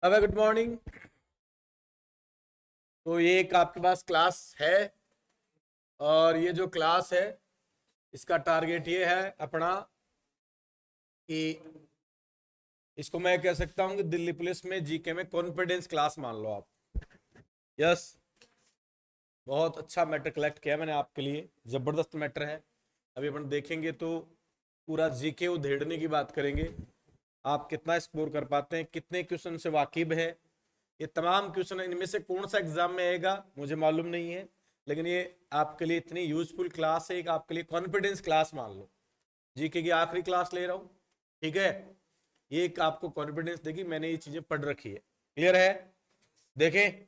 अब good morning. तो ये एक आपके पास क्लास है और ये जो क्लास है इसका टारगेट ये है अपना कि इसको मैं कह सकता हूं कि दिल्ली पुलिस में जीके में कॉन्फिडेंस क्लास मान लो आप। यस, बहुत अच्छा मैटर कलेक्ट किया मैंने आपके लिए, जबरदस्त मैटर है। अभी अपन देखेंगे तो पूरा जीके उधेड़ने की बात करेंगे। आप कितना स्कोर कर पाते हैं, कितने क्वेश्चन से वाकिफ है, ये तमाम क्वेश्चन इनमें से कौन सा एग्जाम में आएगा मुझे मालूम नहीं है, लेकिन ये आपके लिए इतनी यूजफुल क्लास है, एक आपके लिए कॉन्फिडेंस क्लास मान लो। जीके की आखिरी क्लास ले रहा हूं, ठीक है। ये एक आपको कॉन्फिडेंस देगी, मैंने ये चीजें पढ़ रखी है। क्लियर है? देखें,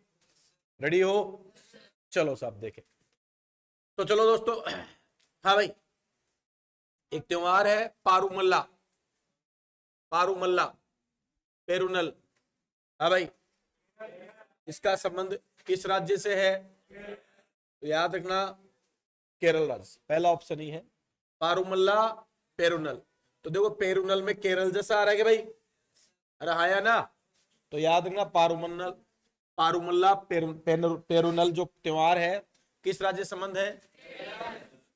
रेडी हो? चलो साहब देखें। तो चलो दोस्तों, हाँ भाई, एक त्योहार है पारूमल्ला। पारूमल्ला, पेरुनल। हाँ भाई, इसका संबंध किस राज्य से है? तो याद रखना, केरल राज्य, पहला ऑप्शन ही है पारूमल्ला पेरुनल। तो देखो पेरुनल में केरल जैसा आ रहा है कि भाई, अरे आया ना? तो याद रखना पारूमल्ला, पारूमल्ला पेरुनल जो त्योहार है किस राज्य संबंध है?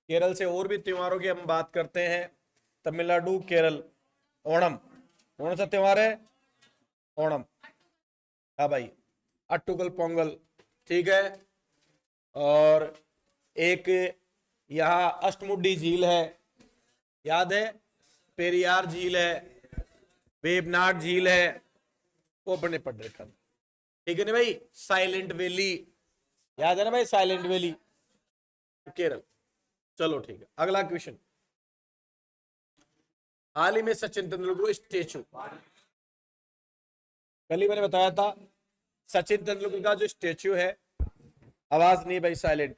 केरल से। और भी त्योहारों की हम बात करते हैं, तमिलनाडु, केरल। ओणम कौन सा त्योहार है? ओणम। हाँ भाई, अट्टुकल पोंगल, ठीक है। और एक यहाँ अष्टमुडी झील है, याद है? पेरियार झील है, वेबनाड झील है, वो अपने पढ़ रखा, ठीक है ना भाई। साइलेंट वैली, याद है ना भाई, साइलेंट वैली, केरल। चलो ठीक है, अगला क्वेश्चन। हाल ही में सचिन तेंदुलकर स्टेचू, कल ही मैंने बताया था, सचिन तेंदुलकर का जो स्टेचू है, आवाज नहीं भाई, साइलेंट,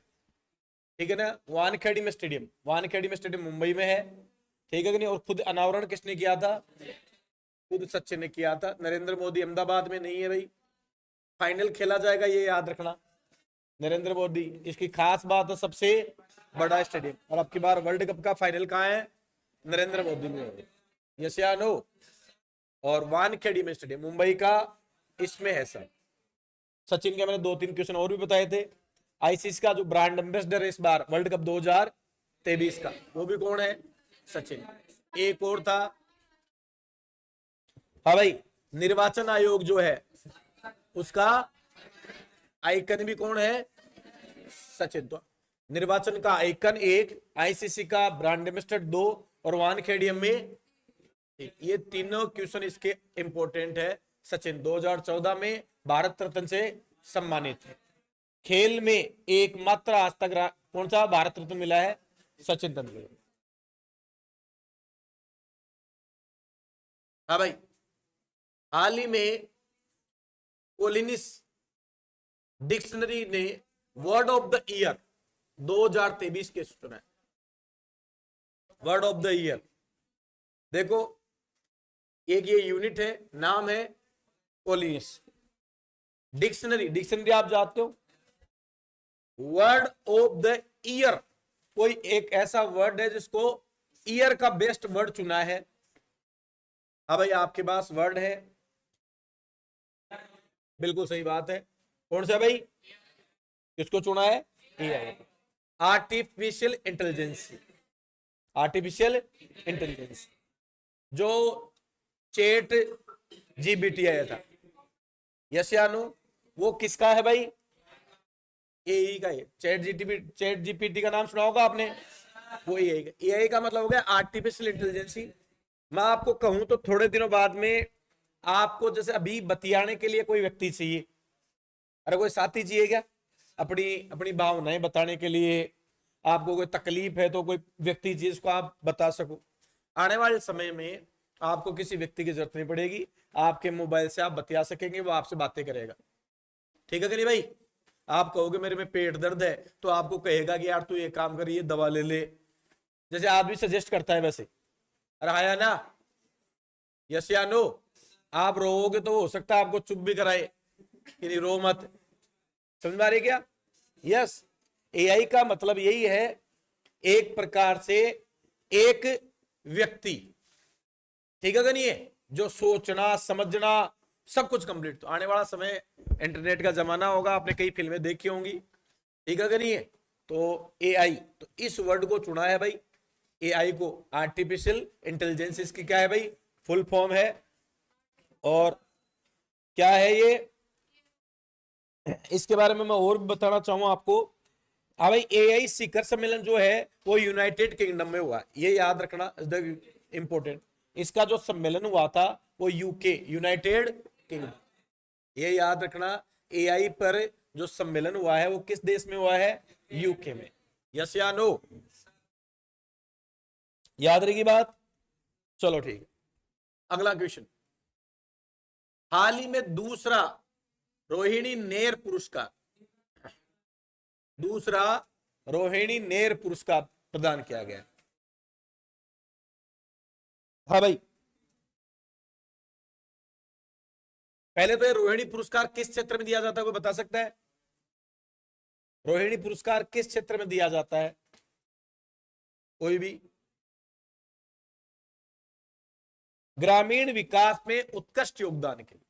ठीक है ना। वानखेड़ी में स्टेडियम, वानखेड़ी में स्टेडियम मुंबई में है, ठीक है कि नहीं। और खुद अनावरण किसने किया था? खुद सचिन ने किया था। नरेंद्र मोदी अहमदाबाद में नहीं है भाई, फाइनल खेला जाएगा ये याद रखना, नरेंद्र मोदी। इसकी खास बात है सबसे बड़ा स्टेडियम, और अब की बार वर्ल्ड कप का फाइनल कहाँ है? नरेंद्र मोदी में। यस या नो? और वानखेड़ी में स्टेडियम मुंबई का, इसमें है सर। सचिन के मैंने 2-3 क्वेश्चन और भी बताए थे। आईसीसी का जो ब्रांड एम्बेसडर है इस बार वर्ल्ड कप 2023 का, वो भी कौन है? सचिन। एक और था, हाँ भाई, निर्वाचन आयोग जो है उसका आइकन भी कौन है? सचिन। तो निर्वाचन का आइकन एक, आईसीसी का ब्रांड एम्बेसडर दो, और वानखेड़ियम में ये तीनों क्वेश्चन इसके इंपॉर्टेंट है। सचिन 2014 में भारत रत्न से सम्मानित है। खेल में एकमात्र आज तक कौन सा भारत रत्न मिला है? सचिन तेंदुलकर। हाँ भाई, हाल ही में कोलिनिस डिक्शनरी ने वर्ड ऑफ द ईयर 2023 के चुना है। वर्ड ऑफ द ईयर देखो, एक ये यूनिट है, नाम है कोलिनिस। डिक्शनरी, डिक्शनरी आप जानते हो, वर्ड ऑफ द ईयर, कोई एक ऐसा वर्ड है जिसको ईयर का बेस्ट वर्ड चुना है। हाँ भाई, आपके पास वर्ड है, बिल्कुल सही बात है। कौन सा भाई? किसको चुना है? AI, artificial intelligence. Artificial intelligence जो चैट जीपीटी आया था, यस या नो? वो किसका है भाई? एआई का है। चैट जीपीटी का नाम सुना होगा आपने, वो एआई का। एआई का मतलब हो गया आर्टिफिशियल इंटेलिजेंस। मैं आपको कहूं तो थोड़े दिनों बाद में आपको, जैसे अभी बतियाने के लिए कोई व्यक्ति चाहिए, अरे कोई साथी चाहिए क्या, अपनी अपनी भावनाएं बताने के लिए, आपको कोई तकलीफ है तो कोई व्यक्ति चाहिए जिसको आप बता सको। आने वाले समय में आपको किसी व्यक्ति की जरूरत नहीं पड़ेगी, आपके मोबाइल से आप बतिया सकेंगे, वो आपसे बातें करेगा, ठीक है कि नहीं भाई। आप कहोगे मेरे में पेट दर्द है, तो आपको कहेगा कि यार तू ये काम कर, ये दवा ले ले, जैसे आदमी सजेस्ट करता है वैसे। अरे आया ना? यस या नो? आप रोओगे तो हो सकता है आपको चुप भी कराए कि नहीं रो मत, समझ में आ रही क्या? यस, एआई का मतलब यही है, एक प्रकार से एक व्यक्ति, ठीक है कि नहीं है, जो सोचना समझना सब कुछ कंप्लीट। तो आने वाला समय इंटरनेट का जमाना होगा, आपने कई फिल्में देखी होंगी, ठीक है कि नहीं है। तो एआई, तो इस वर्ड को चुना है भाई, एआई को, आर्टिफिशियल इंटेलिजेंस इसकी क्या है भाई, फुल फॉर्म है। और क्या है ये, इसके बारे में मैं और भी बताना चाहूंगा आपको। हाँ भाई, एआई शिखर सम्मेलन जो है वो यूनाइटेड किंगडम में हुआ, ये याद रखना इंपॉर्टेंट। इसका जो सम्मेलन हुआ था वो यूके, यूनाइटेड किंगडम, ये याद रखना। एआई पर जो सम्मेलन हुआ है वो किस देश में हुआ है, यूके में। यस या नो, याद रहेगी बात। चलो ठीक है, अगला क्वेश्चन। हाल ही में दूसरा रोहिणी नेर पुरस्कार, दूसरा रोहिणी नेर पुरस्कार प्रदान किया गया। हाँ भाई, पहले तो ये रोहिणी पुरस्कार किस क्षेत्र में दिया जाता है, कोई बता सकता है? रोहिणी पुरस्कार किस क्षेत्र में दिया जाता है, कोई भी? ग्रामीण विकास में उत्कृष्ट योगदान के लिए,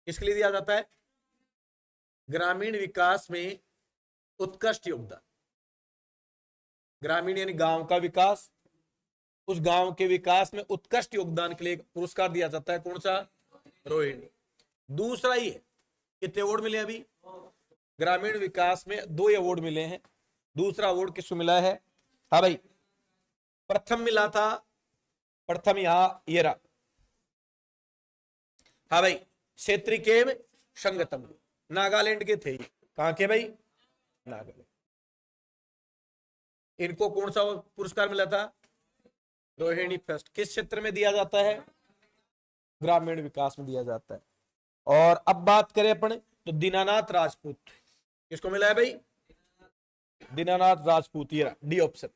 किसके लिए दिया जाता है? ग्रामीण विकास में उत्कृष्ट योगदान, ग्रामीण यानी गांव का विकास, उस गांव के विकास में उत्कृष्ट योगदान के लिए पुरस्कार दिया जाता है, कौन सा? रोहिणी। दूसरा ही है, कितने अवार्ड मिले अभी? ग्रामीण विकास में 2 अवार्ड मिले हैं। दूसरा अवार्ड किसको मिला है? हाँ भाई, प्रथम मिला था, प्रथम यहां ये रहा, हाँ भाई, क्षेत्रीय के संगतम, नागालैंड के थे, कहां के भाई? नागालैंड। इनको कौन सा पुरस्कार मिला था? रोहिणी फेस्ट। किस क्षेत्र में दिया जाता है? ग्रामीण विकास में दिया जाता है। और अब बात करें अपन, तो दीनानाथ राजपूत, किसको मिला है भाई? दीनानाथ राजपूत, ये डी ऑप्शन।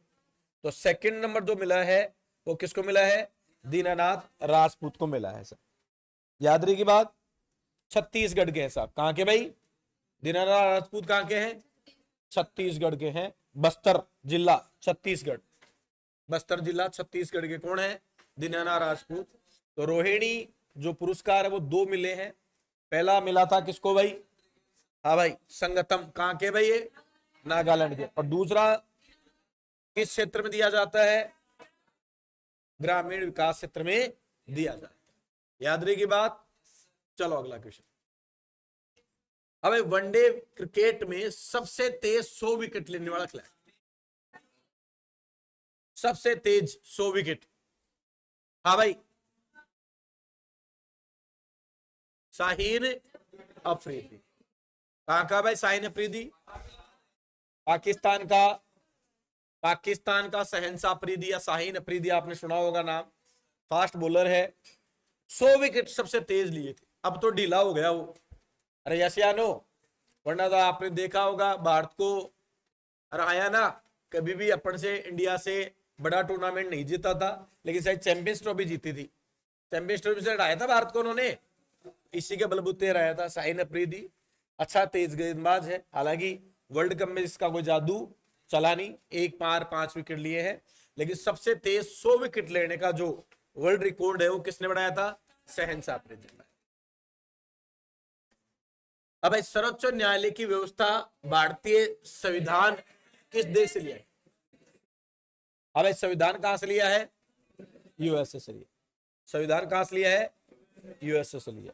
तो सेकंड नंबर जो मिला है वो किसको मिला है? दीनानाथ राजपूत को मिला है सर, याद रही की बात। छत्तीसगढ़ के हैं साहब, कहां के भाई? दीनानाथ राजपूत कहां के हैं? छत्तीसगढ़ के हैं, बस्तर जिला छत्तीसगढ़, बस्तर जिला छत्तीसगढ़ के कौन है? दीनानाथ राजपूत। तो रोहिणी जो पुरस्कार है वो 2 मिले हैं। पहला मिला था किसको भाई? हाँ भाई, संगतम, कहां के भाई? ये नागालैंड के। और दूसरा किस क्षेत्र में दिया जाता है? ग्रामीण विकास क्षेत्र में दिया जाता है, याद रहेगी बात। चलो अगला क्वेश्चन। अब वनडे क्रिकेट में सबसे तेज 100 विकेट लेने वाला खिलाड़ी, सबसे तेज 100 विकेट, हाँ भाई, शाहीन अफरीदी। कहां का भाई शाहीन अफरीदी? पाकिस्तान का, पाकिस्तान का शहंशाह अफरीदी या शाहीन अफरीदी, आपने सुना होगा नाम, फास्ट बॉलर है। 100 विकेट सबसे तेज लिए थे, अब तो ढीला हो गया वो। अरे यस या नो? वरना तो आपने देखा होगा भारत को हराया ना, कभी भी अपन से, इंडिया से बड़ा टूर्नामेंट नहीं जीता था, लेकिन शायद चैंपियंस ट्रॉफी जीती थी। चैंपियंस ट्रॉफी से हराया था भारत को उन्होंने, इसी के बलबूते हराया था। शाहीन अफरीदी अच्छा तेज गेंदबाज है, हालांकि वर्ल्ड कप में इसका कोई जादू चला नहीं, 1 पार 5 विकेट लिए हैं, लेकिन सबसे तेज 100 विकेट लेने का जो वर्ल्ड रिकॉर्ड है वो किसने बनाया था? शहंशाह अफरीदी ने। अब सर्वोच्च न्यायालय की व्यवस्था भारतीय संविधान किस देश से लिया है? अब संविधान कहां से लिया है? यूएसए से लिया। संविधान कहां से लिया है? यूएसए से लिया,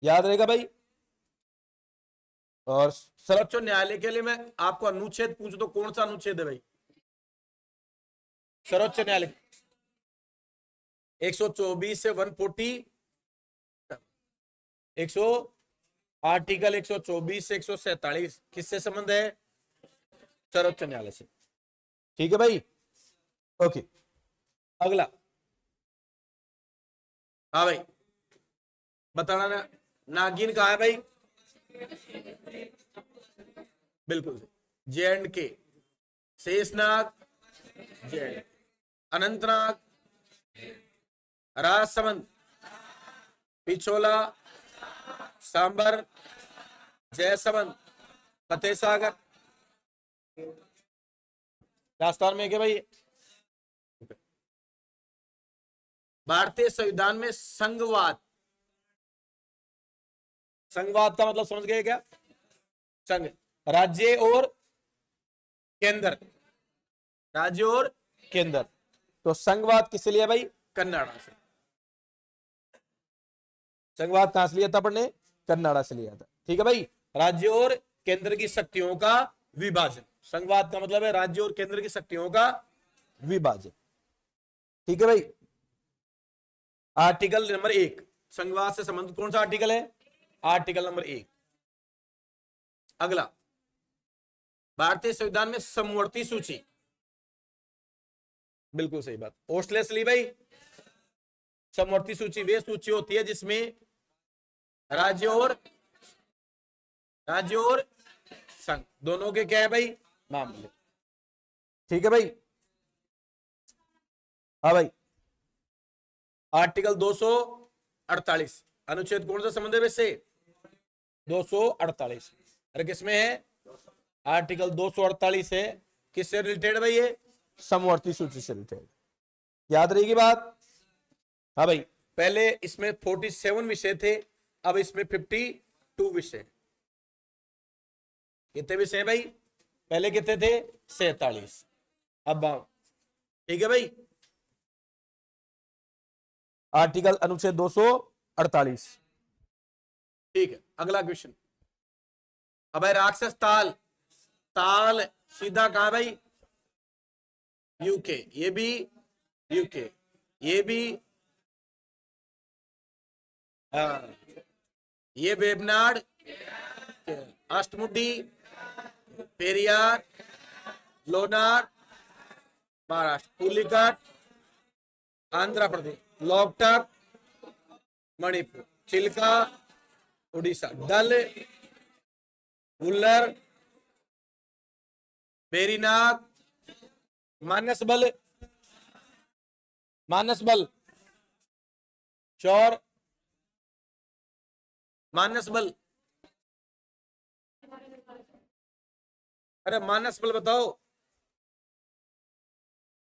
याद रहेगा भाई। और सर्वोच्च न्यायालय के लिए मैं आपको अनुच्छेद पूछ दो, कौन सा अनुच्छेद है भाई? सर्वोच्च न्यायालय 124 से 140, 100 आर्टिकल 124 से 147 किससे संबंध है? सर्वोच्च न्यायालय से, ठीक है भाई, ओके। अगला, हाँ भाई, बताना ना, नागिन कहा है भाई? बिल्कुल, J&K, शेषनाग J&K, अनंतनाग, राजसमंद, पिछोला, सांबर, जयसमंद, फतेह सागर, राजस्थान में क्या भाई? भारतीय संविधान में संघवाद संघवाद का मतलब समझ गए क्या? संघ, राज्य और केंद्र, राज्य और केंद्र। तो संघवाद किससे लिया भाई? कन्नाडा से। संघवाद कहां से लिया था अपन ने? कन्नाडा से लिया था। ठीक है भाई, राज्य और केंद्र की शक्तियों का विभाजन। संघवाद का मतलब है राज्य और केंद्र की शक्तियों का विभाजन। ठीक है भाई। आर्टिकल नंबर 1, संघवाद से संबंधित कौन सा आर्टिकल है? Article number 1। अगला, भारतीय संविधान में समवर्ती सूची, बिल्कुल सही बात, ऑस्ट्रेलिया भाई। समवर्ती सूची वे सूची होती है जिसमें राज्य और संघ दोनों के क्या है भाई? मामले। ठीक है भाई। हाँ भाई, आर्टिकल 248, अनुच्छेद कौन सा संबंध है वैसे? 248। अरे किसमें है? आर्टिकल 248 है। किससे रिलेटेड भाई? ये समवर्ती सूची से रिलेटेड, याद रहेगी बात। हाँ भाई, पहले इसमें 47 विषय थे, अब इसमें 52 विषय। कितने विषय हैं भाई? पहले कितने थे? 47, अब 52। ठीक है भाई। आर्टिकल अनुच्छेद 248। ठीक है, अगला क्वेश्चन। अब भाई राक्षस ताल, ताल सीधा कहां भाई? यूके। ये भी यूके, ये भी ये वेबनाड, अष्टमुडी, पेरियार, लोनार महाराष्ट्र, पुलिकाट आंध्र प्रदेश, लोकटक मणिपुर, चिल्का उड़ीसा, दल उल्लर, बेरीनाग, मानसबल, मानसबल, चौर, मानसबल। अरे मानसबल बताओ,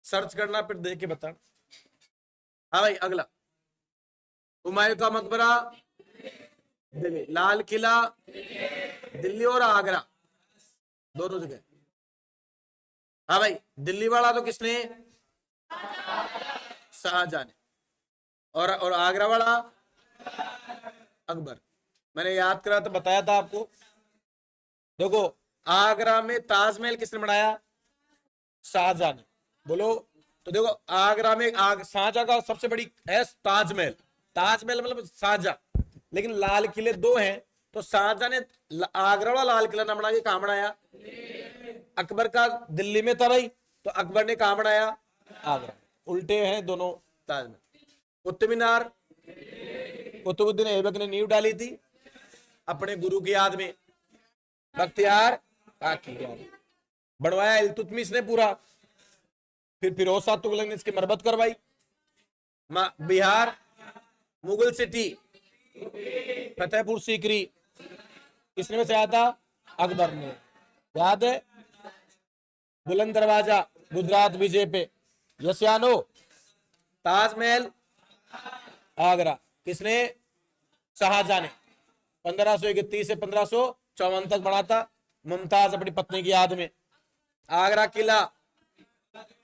सर्च करना फिर देख के बता। हाँ भाई, अगला, हुमायूं का मकबरा दिल्ली, लाल किला दिल्ली और आगरा दोनों जगह। हाँ भाई, दिल्ली वाला तो किसने? शाहजहां ने। और आगरा वाला अकबर। मैंने याद करा तो बताया था आपको। देखो, आगरा में ताजमहल किसने बनाया? शाहजहां ने। बोलो। तो देखो, आगरा में शाहजहां का सबसे बड़ी है ताजमहल। ताजमहल मतलब शाहजहां, लेकिन लाल किले दो हैं। तो शाहजहां ने आगरा वाला लाल किला ना बना के कहां बनाया? अकबर का दिल्ली में था भाई, तो अकबर ने कहां बनाया? आगरा। उल्टे हैं दोनों ताजमहल। कुतुब मीनार कुतुबुद्दीन ऐबक ने नींव डाली थी अपने गुरु की याद में, बख्तियार काकी की याद में। बनवाया इल्तुतमिश ने पूरा, फिर फिरोज शाह तुगलक ने इसकी मरम्मत करवाई। बिहार मुगल सिटी फतेहपुर सीकरी किसने में से आया था? अकबर ने, याद है। बुलंद दरवाजा गुजरात विजय पे, यसियानो ताजमहल आगरा किसने? शाहजहां ने 1531 से 1554 तक बना था, मुमताज अपनी पत्नी की याद में। आगरा किला,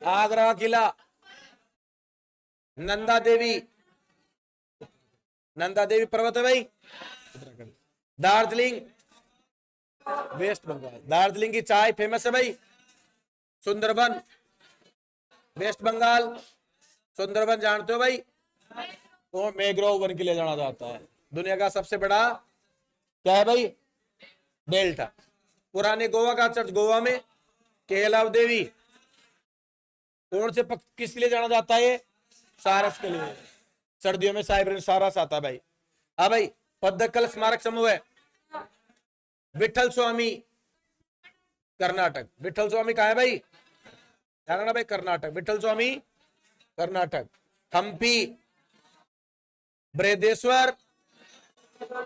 आगरा किला, नंदा देवी, नंदा देवी पर्वत है भाई, दार्जिलिंग वेस्ट बंगाल, दार्जिलिंग की चाय फेमस है भाई। सुंदरबन वेस्ट बंगाल, सुंदरबन जानते हो भाई? तो मैंग्रोव वन के लिए जाना जाता है। दुनिया का सबसे बड़ा क्या है भाई? डेल्टा। पुराने गोवा का चर्च गोवा में, केलाव देवी कौन से किस लिए जाना जाता है? सारस के लिए। सर्दियों में साइबर सारस आता है भाई। हाँ भाई, पद्दक्कल स्मारक समूह है, विठल स्वामी कर्नाटक। विठल स्वामी कहा है भाई? ध्यान भाई, कर्नाटक, विठल स्वामी कर्नाटक। हम्पी बृहदेश्वर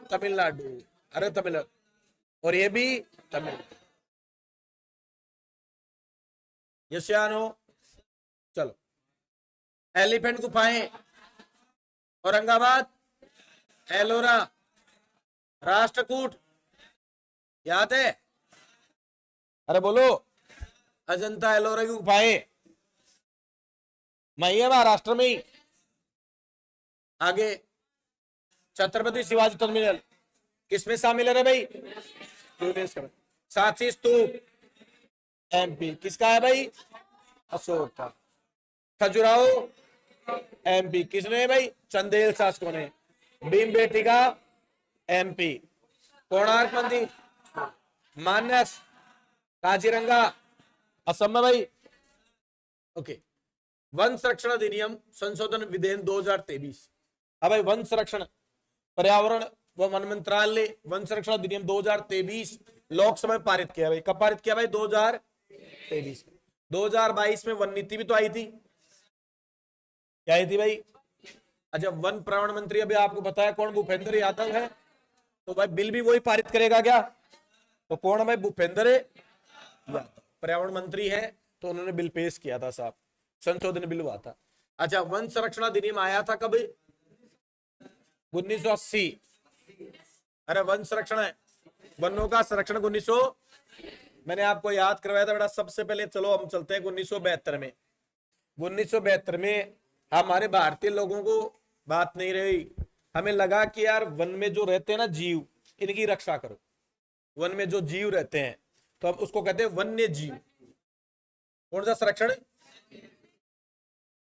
तमिलनाडु, अरे तमिलनाडु, और ये भी तमिलनाडु। यशियानो, चलो। एलिफेंट गुफाएं औरंगाबाद, एलोरा, राष्ट्रकूट याद है? अरे बोलो। अजंता एलोरा की गुफाएं मैं महाराष्ट्र में ही। आगे छत्रपति शिवाजी टर्मिनल किसमें शामिल है रे भाई? यूनेस्को में। सांची स्तूप एमपी किसका है भाई? अशोक का। खजुराहो एमपी किसने है भाई? चंदेल शासकों ने। भीम बेटिका एमपी। कोणार्क मंदिर, मानस, काजीरंगा असम में भाई। ओके। वन संरक्षण अधिनियम संशोधन विधेयक 2023। अब भाई वन संरक्षण पर्यावरण व वन मंत्रालय वन संरक्षण अधिनियम 2023 लोकसभा में पारित किया भाई। कब पारित किया भाई? 2023 में। 2022 में वन नीति भी तो आई थी। क्या आई थी भाई? अच्छा, वन पर्यावरण मंत्री अभी आपको बताया कौन? भूपेंद्र यादव है। तो भाई बिल भी वही पारित करेगा क्या? तो कौन है भाई? भूपेंद्र यादव पर्यावरण मंत्री है, तो उन्होंने बिल पेश किया था साहब, संशोधन बिल हुआ था। अच्छा, वन संरक्षण अधिनियम आया था कब? 1980। अरे वन संरक्षण है, वनों का संरक्षण 1900। मैंने आपको याद करवाया था बेटा सबसे पहले। चलो हम चलते हैं 1972 में। 1972 में हमारे भारतीय लोगों को बात नहीं रही। हमें लगा कि यार वन में जो रहते हैं ना जीव, इनकी रक्षा करो। वन में जो जीव रहते हैं तो हम उसको कहते हैं वन्य जीव। कौन सा संरक्षण?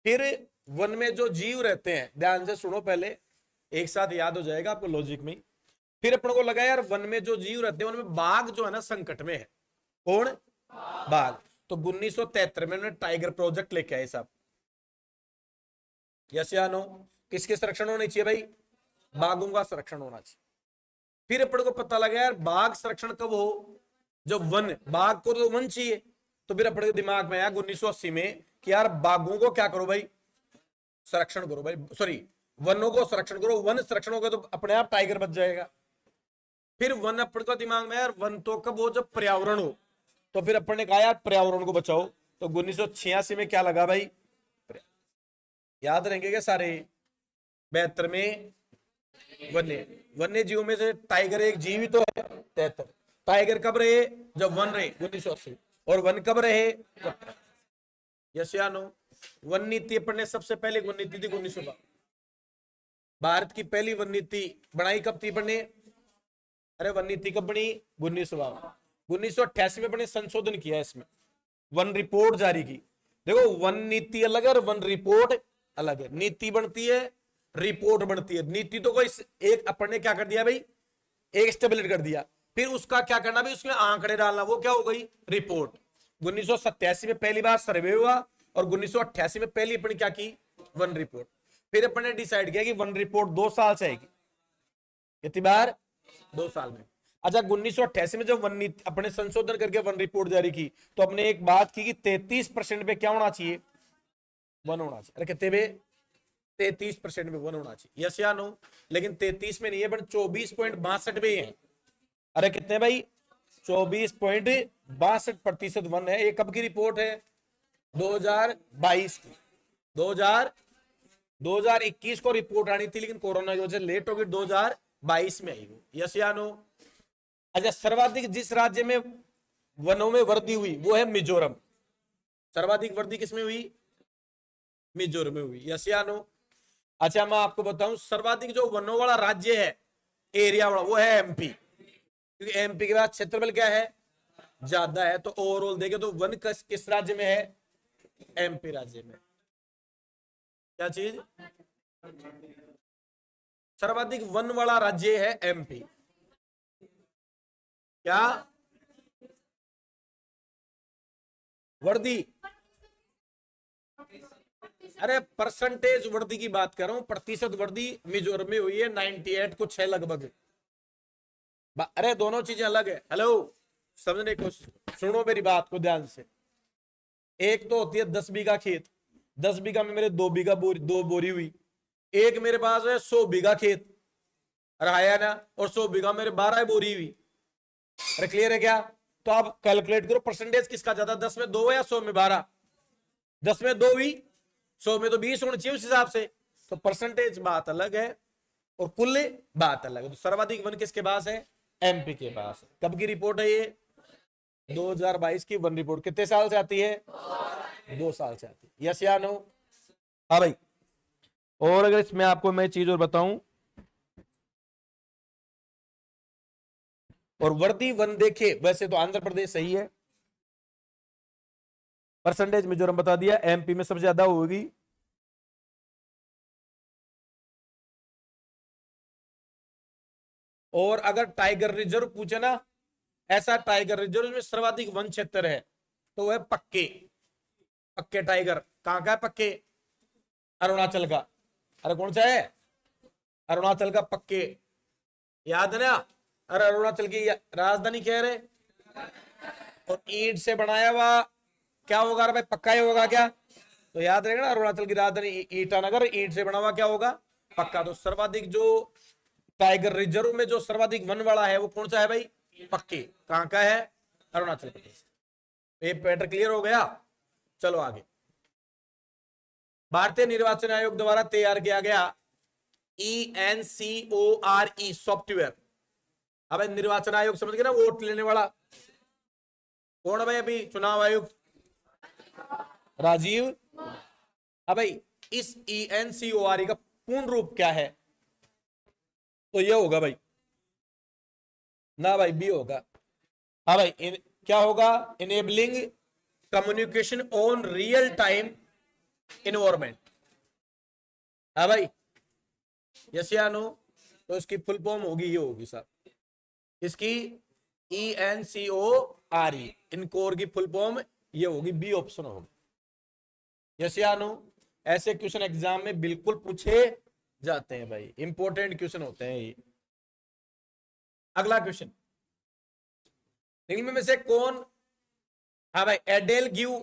फिर वन में जो जीव रहते हैं, ध्यान से सुनो पहले, एक साथ याद हो जाएगा आपको लॉजिक में। फिर अपन को लगा यार वन में जो जीव रहते हैं उनमें बाघ जो है ना संकट में है। कौन? बाघ। तो 1973 में उन्होंने टाइगर प्रोजेक्ट लेके आए साहब। यस या नो? किसके संरक्षण होने चाहिए भाई? बाघों का संरक्षण होना चाहिए। फिर अपन को पता लगा यार बाघ संरक्षण कब हो? जब वन, बाघ को तो वन चाहिए। तो फिर अपने दिमाग में आया 1980 में कि यार बाघों को क्या करो भाई? संरक्षण करो भाई, सॉरी वनों को संरक्षण करो। वन संरक्षण होगा तो अपने आप टाइगर बच जाएगा। फिर वन अपन का दिमाग में यार वन तो कब हो? जब पर्यावरण हो। तो फिर अपन ने कहा यार पर्यावरण को बचाओ। तो 1986 में क्या लगा भाई? याद रहेंगे क्या सारे? 72 में वन्य जीवों में से टाइगर एक जीव ही तो है। 73 टाइगर कब रहे? जब वन रहे 1980। और वन कब रहे? जब। यस या नो? वन नीति अपन ने सबसे पहले वन नीति थी 1912। भारत की पहली वन नीति बनाई कब थी अपन ने? अरे वन नीति कब बनी? 1912। 1988 में अपन ने संशोधन किया इसमें, वन रिपोर्ट जारी की। देखो वन नीति अलग है और वन रिपोर्ट अलग है। नीति बनती है, रिपोर्ट बनती है। नीति तो कोई एक अपन ने क्या कर दिया भाई? एक स्टेबलेट कर दिया। फिर उसका क्या करना भाई? उसमें आंकड़े डालना, वो क्या हो गई? रिपोर्ट। 1987 में पहली बार सर्वे हुआ और 1988 में पहली अपन क्या की? One report. फिर अपन ने डिसाइड किया कि वन रिपोर्ट 2 साल से आएगी। कितनी बार? 2 साल में। अच्छा, 1988 में जब वन नीति अपने संशोधन करके वन रिपोर्ट जारी की तो अपने एक बात की कि 33% पे क्या होना चाहिए? वन होना चाहिए। अरे कितने पे? 33% में वन होना चाहिए। यस या नो? लेकिन 33 में नहीं है, बट 24.62 पे है। अरे कितने भाई? 24.62% वन है। ये कब की रिपोर्ट है? 2022 की। 2021 को रिपोर्ट आनी थी, लेकिन कोरोना की वजह से लेट हो गई, 2022 में आई वो। यस या नो? अच्छा, सर्वाधिक जिस राज्य में वनों में वृद्धि हुई वो है मिजोरम। सर्वाधिक वृद्धि किसमें हुई? मिजोरम में हुई। यस या नो? अच्छा, मैं आपको बताऊं सर्वाधिक जो वनों वाला राज्य है, एरिया वाला, वो है एमपी। क्योंकि एमपी के बाद क्षेत्रफल क्या है? ज्यादा है। तो ओवरऑल देखे तो वन किस राज्य में है? एमपी राज्य में। क्या चीज? सर्वाधिक वन वाला राज्य है एमपी। क्या? वृद्धि? अरे परसेंटेज वृद्धि की बात कर रहा हूं। प्रतिशत वृद्धि मिजोरम में हुई है 98 कुछ है लगभग। अरे दोनों चीजें अलग है। हेलो, समझने की कोशिश, सुनो मेरी बात को ध्यान से। एक तो होती है 10 बीघा खेत, 10 बीघा में मेरे 2 बीघा दो बोरी हुई। एक मेरे पास है 100 बीघा खेत रहा ना, और 100 बीघा मेरे 12 बोरी हुई। अरे क्लियर है क्या? तो आप कैलकुलेट करो परसेंटेज किसका ज्यादा, 10 में 2 या 100 में 12? 10 में 2 हुई, 100 में तो 20 होनी चाहिए उस हिसाब से। तो परसेंटेज बात अलग है, और कुल बात अलग है। तो सर्वाधिक वन किसके पास है? एमपी के पास है। कब की रिपोर्ट है ये? 2022 की वन रिपोर्ट। कितने साल से आती है? 2 साल से आती है। यस या नो? हाँ भाई। और अगर इसमें आपको मैं चीज और बताऊं, और वर्दी वन देखे, वैसे तो आंध्र प्रदेश सही है, परसेंटेज मिजोरम बता दिया, एमपी में सबसे ज्यादा होगी। और अगर टाइगर रिजर्व पूछे ना, ऐसा टाइगर रिजर्व में सर्वाधिक वन क्षेत्र है, तो वह पक्के पक्के टाइगर। कहां का है पक्के? अरुणाचल का। अरे कौन सा है? अरुणाचल का पक्के। याद है ना? अरे अरुणाचल की राजधानी क्या है रे? और ईंट से बनाया हुआ क्या होगा रे भाई? पक्का ही होगा क्या? तो याद रहेगा ना, अरुणाचल की राजधानी ईटानगर, ईंट से बना हुआ क्या होगा? पक्का। तो सर्वाधिक जो टाइगर रिजर्व में जो सर्वाधिक वन वाला है वो कौन सा है भाई? पक्के। कहां का है? अरुणाचल प्रदेश। ये पैटर्न क्लियर हो गया? चलो आगे। भारतीय निर्वाचन आयोग द्वारा तैयार किया गया ENCORE सॉफ्टवेयर। अब निर्वाचन आयोग समझ गए ना, वोट लेने वाला। कौन है भाई अभी चुनाव आयोग? राजीव। अब भाई इस ENCORE का पूर्ण रूप क्या है? तो ये होगा भाई ना भाई, बी होगा। हाँ भाई, क्या होगा? Enabling communication on real time environment. हाँ भाई, यस या नो? तो इसकी फुल फॉर्म होगी, ये होगी सर इसकी ENCORE, इनकोर की फुल फॉर्म ये होगी, बी ऑप्शन होगी। यस या नो? ऐसे क्वेश्चन एग्जाम में बिल्कुल पूछे जाते हैं भाई, इंपॉर्टेंट क्वेश्चन होते हैं ये। अगला क्वेश्चन, निम्न में से कौन, हाँ भाई, एडेल गिव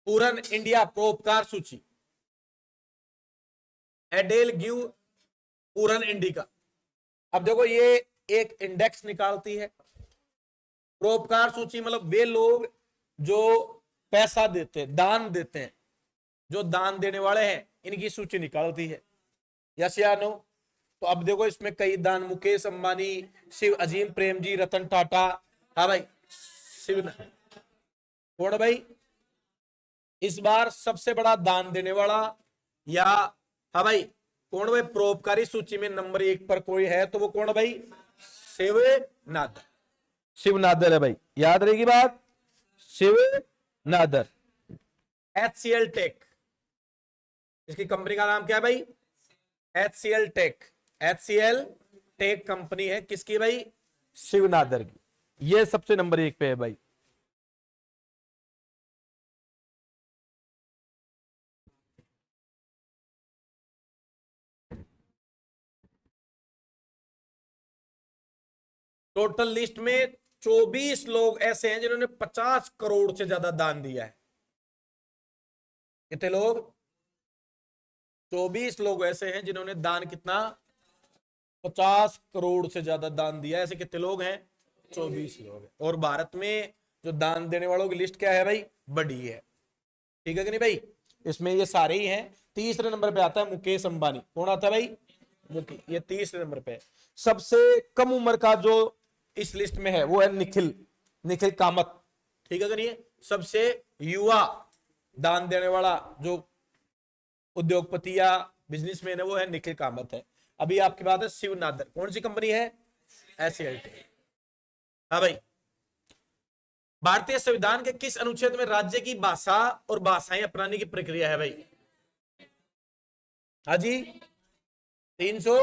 पूरन इंडिया परोपकार सूची। एडेल गिव पूरन इंडिया। अब देखो ये एक इंडेक्स निकालती है। परोपकार सूची मतलब वे लोग जो पैसा देते हैं, दान देते हैं, जो दान देने वाले हैं, इनकी सूची निकालती है। यस या नो? तो अब देखो इसमें कई दान, मुकेश अंबानी, शिव अजीम प्रेमजी, रतन टाटा। हाँ भाई, शिव कौन भाई इस बार सबसे बड़ा दान देने वाला? या हाँ भाई कौन भाई परोपकारी सूची में नंबर 1 पर कोई है तो वो कौन भाई? शिव नादर। शिव नादर है भाई, याद रहेगी बात, शिव नादर। HCL टेक, इसकी कंपनी का नाम क्या है भाई? HCL tech. HCL tech company है किसकी भाई? शिव नादर की। ये सबसे नंबर 1 पे है भाई। टोटल लिस्ट में 24 लोग ऐसे हैं जिन्होंने 50 करोड़ से ज्यादा दान दिया है। कितने लोग? 24 लोग ऐसे हैं जिन्होंने दान कितना? 50 करोड़ से ज्यादा दान दिया है। ऐसे कितने लोग हैं? 24 लोग हैं। और भारत में जो दान देने वालों की लिस्ट क्या है भाई? बड़ी है। ठीक है कि नहीं भाई? इसमें ये सारे ही हैं। तीसरे नंबर पे आता है मुकेश अंबानी। कौन आता है भाई? ये तीसरे नंबर पे। सबसे कम उम्र का जो इस लिस्ट में है वो है निखिल, निखिल कामत। ठीक है कि नहीं? सबसे युवा दान देने वाला जो उद्योगपति या बिजनेसमैन है वो है निखिल कामत है। अभी आपकी बात है शिव नादर। कौन सी कंपनी है? HCL tech. हाँ भाई, भारतीय संविधान के किस अनुच्छेद में राज्य की भाषा और भाषाएं अपनाने की प्रक्रिया है भाई? हाँ जी, 300